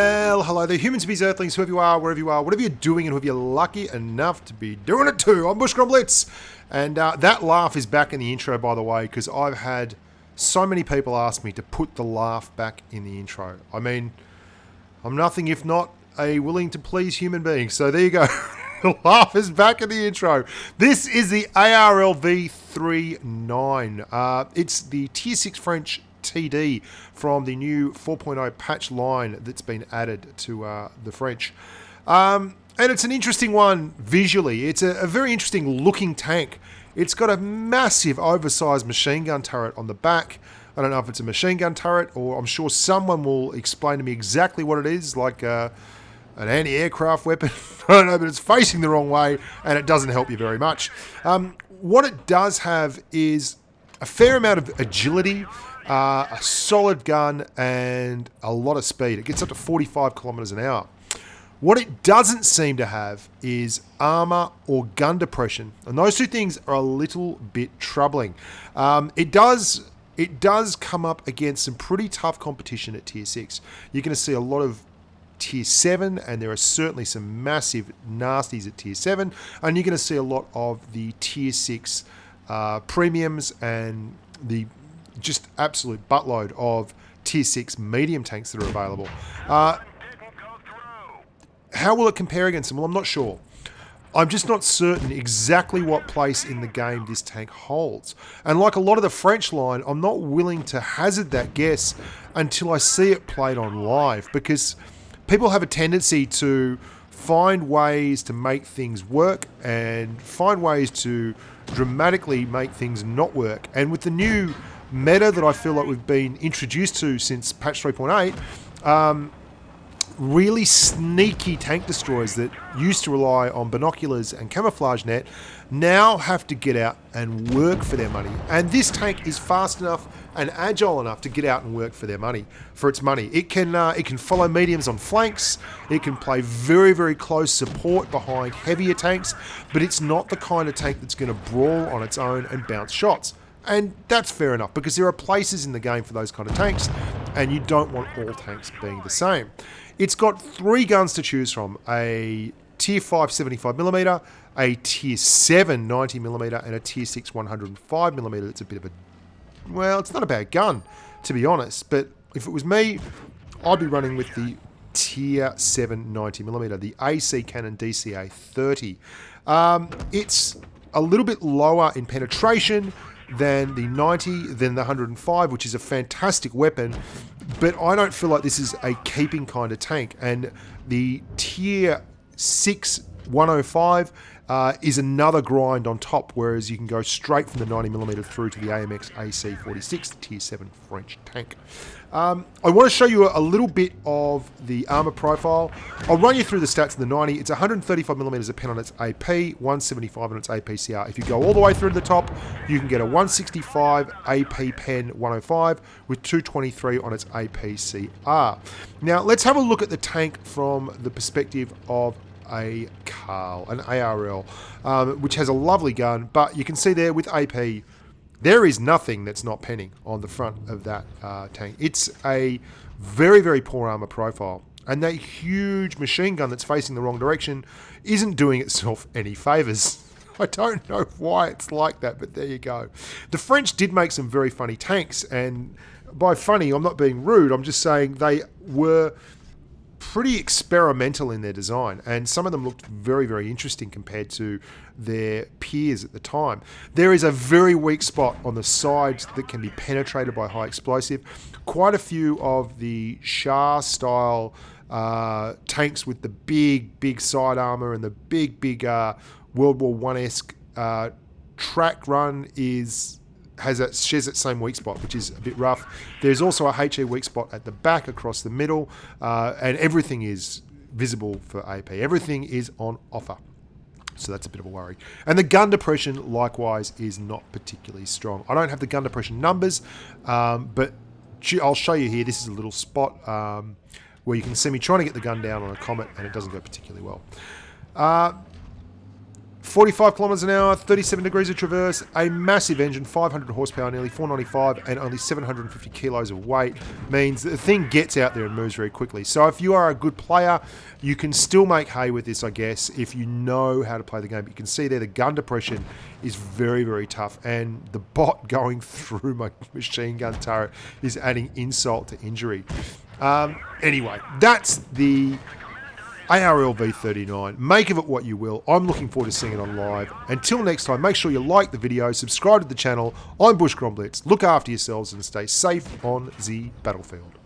Well, hello there, humans, bees, earthlings, whoever you are, wherever you are, whatever you're doing, and whoever you're lucky enough to be doing it too. I'm Bushka Blitz, and that laugh is back in the intro, by the way, because I've had so many people ask me to put the laugh back in the intro. I mean, I'm nothing if not a willing to please human being, so there you go. The laugh is back in the intro. This is the ARL V39. It's the Tier 6 French TD from the new 4.0 patch line that's been added to the French. And it's an interesting one visually. It's a very interesting looking tank. It's got a massive oversized machine gun turret on the back. I don't know if it's a machine gun turret, or I'm sure someone will explain to me exactly what it is, like an anti-aircraft weapon. I don't know, but it's facing the wrong way and it doesn't help you very much. What it does have is a fair amount of agility, a solid gun, and a lot of speed. It gets up to 45 kilometers an hour. What it doesn't seem to have is armor or gun depression, and those two things are a little bit troubling. It does come up against some pretty tough competition at Tier 6. You're going to see a lot of Tier 7, and there are certainly some massive nasties at Tier 7, and you're going to see a lot of the Tier 6 premiums and the just absolute buttload of Tier 6 medium tanks that are available. How will it compare against them? Well, I'm not sure. I'm just not certain exactly what place in the game this tank holds. And like a lot of the French line, I'm not willing to hazard that guess until I see it played on live, because people have a tendency to find ways to make things work and find ways to dramatically make things not work. And with the new meta that I feel like we've been introduced to since patch 3.8, really sneaky tank destroyers that used to rely on binoculars and camouflage net now have to get out and work for their money. And this tank is fast enough and agile enough to get out and work for their money, for its money. It can follow mediums on flanks. It can play very, very close support behind heavier tanks, but it's not the kind of tank that's going to brawl on its own and bounce shots. And that's fair enough, because there are places in the game for those kind of tanks, and you don't want all tanks being the same. It's got 3 guns to choose from: a Tier 5 75mm, a Tier 7 90mm, and a Tier 6 105mm. It's a bit of a, well, it's not a bad gun, to be honest, but if it was me, I'd be running with the Tier 7 90mm, the AC Cannon DCA 30. It's a little bit lower in penetration than the 90, than the 105, which is a fantastic weapon, but I don't feel like this is a keeping kind of tank. And the Tier 6 105 is another grind on top, whereas you can go straight from the 90mm through to the AMX AC46, the Tier 7 French tank. I want to show you a little bit of the armor profile. I'll run you through the stats of the 90. It's 135mm of pen on its AP, 175 on its APCR. If you go all the way through to the top, you can get a 165 AP pen 105 with 223 on its APCR. Now, let's have a look at the tank from the perspective of a Carl, an ARL, which has a lovely gun, but you can see there with AP, there is nothing that's not penning on the front of that tank. It's a very, very poor armor profile, and that huge machine gun that's facing the wrong direction isn't doing itself any favors. I don't know why it's like that, but there you go. The French did make some very funny tanks, and by funny, I'm not being rude, I'm just saying they were pretty experimental in their design, and some of them looked very, very interesting compared to their peers at the time. There is a very weak spot on the sides that can be penetrated by high explosive. Quite a few of the Char style tanks with the big side armor and the big World War I-esque track run shares that same weak spot, which is a bit rough. There's also a HE weak spot at the back across the middle, and everything is visible for AP. Everything is on offer. So that's a bit of a worry. And the gun depression, likewise, is not particularly strong. I don't have the gun depression numbers, but I'll show you here. This is a little spot where you can see me trying to get the gun down on a Comet, and it doesn't go particularly well. 45 kilometers an hour, 37 degrees of traverse, a massive engine, 500 horsepower, nearly 495, and only 750 kilos of weight means that the thing gets out there and moves very quickly. So if you are a good player, you can still make hay with this, I guess, if you know how to play the game. But you can see there the gun depression is very, very tough, and the bot going through my machine gun turret is adding insult to injury. Anyway, that's the ARL V39. Make of it what you will. I'm looking forward to seeing it on live. Until next time, make sure you like the video, subscribe to the channel. I'm Bushka on Blitz. Look after yourselves and stay safe on the battlefield.